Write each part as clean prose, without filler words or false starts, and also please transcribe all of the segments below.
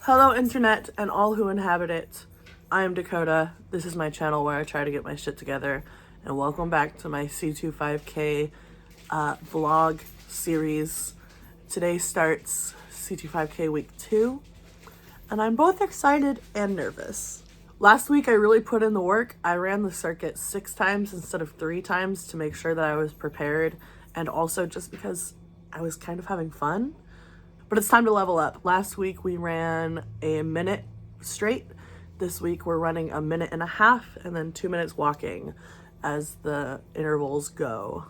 Hello internet and all who inhabit it. I am Dakota. This is my channel where I try to get my shit together, and welcome back to my C25K vlog series. Today starts C25K week 2 and I'm both excited and nervous. Last week I really put in the work. I ran the circuit 6 times instead of 3 times to make sure that I was prepared, and also just because I was kind of having fun. But it's time to level up. Last week we ran a minute straight. This week we're running a minute and a half and then 2 minutes walking as the intervals go.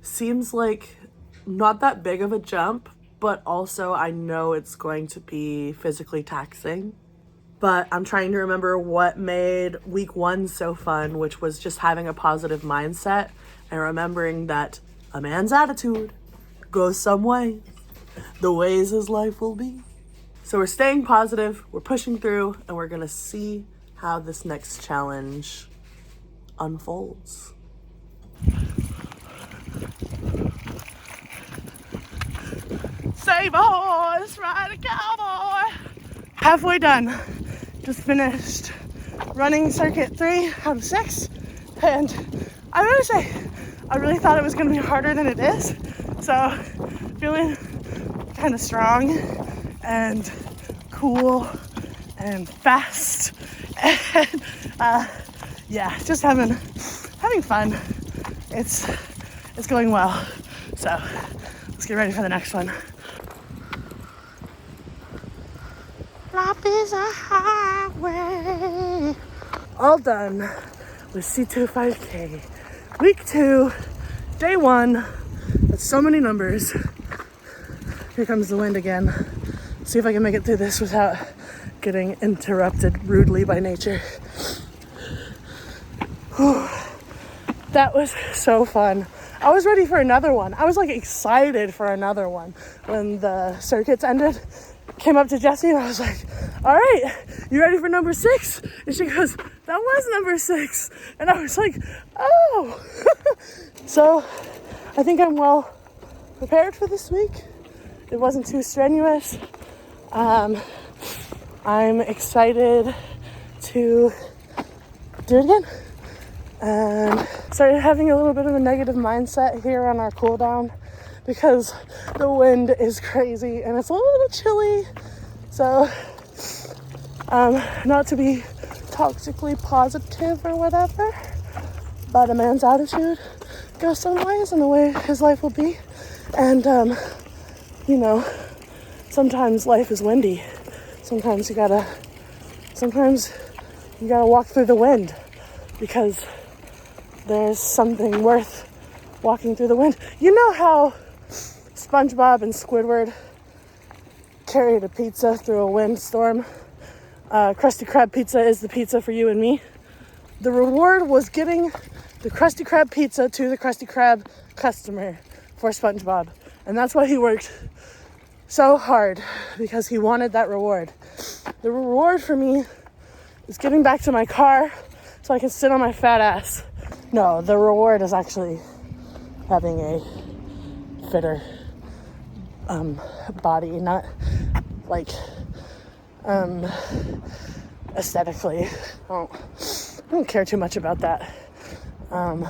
Seems like not that big of a jump, but also I know it's going to be physically taxing. But I'm trying to remember what made week 1 so fun, which was just having a positive mindset and remembering that a man's attitude goes some way. The ways his life will be. So we're staying positive, we're pushing through, and we're gonna see how this next challenge unfolds. Save a horse, ride a cowboy. Halfway done. Just finished running circuit 3 out of 6. And I gotta say, I really thought it was gonna be harder than it is. So feeling kind of strong and cool and fast, and yeah, just having fun. It's going well, so let's get ready for the next one. Life is a highway. All done with C25K week 2, day 1. That's so many numbers. Here comes the wind again. See if I can make it through this without getting interrupted rudely by nature. Whew. That was so fun. I was ready for another one. I was like excited for another one. When the circuits ended, came up to Jessie and I was like, all right, you ready for number 6? And she goes, that was number 6. And I was like, oh. So I think I'm well prepared for this week. It wasn't too strenuous. I'm excited to do it again. Started having a little bit of a negative mindset here on our cool down because the wind is crazy and it's a little chilly. So, not to be toxically positive or whatever, but a man's attitude goes some ways and the way his life will be. And, you know, sometimes life is windy. Sometimes you gotta walk through the wind because there's something worth walking through the wind. You know how SpongeBob and Squidward carried a pizza through a windstorm? Krusty Krab pizza is the pizza for you and me. The reward was getting the Krusty Krab pizza to the Krusty Krab customer for SpongeBob. And that's why he worked so hard, because he wanted that reward. The reward for me is getting back to my car so I can sit on my fat ass. No, the reward is actually having a fitter body, not like aesthetically. I don't care too much about that. I don't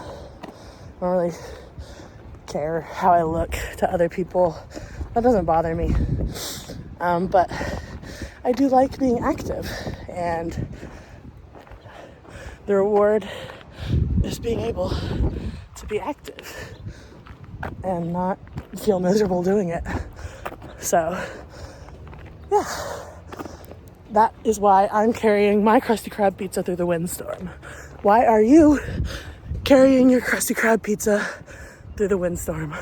really care how I look to other people. That doesn't bother me. But I do like being active, and the reward is being able to be active and not feel miserable doing it. So, yeah. That is why I'm carrying my Krusty Krab pizza through the windstorm. Why are you carrying your Krusty Krab pizza through the windstorm?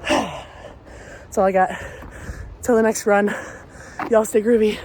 That's all I got. Till the next run. Y'all stay groovy.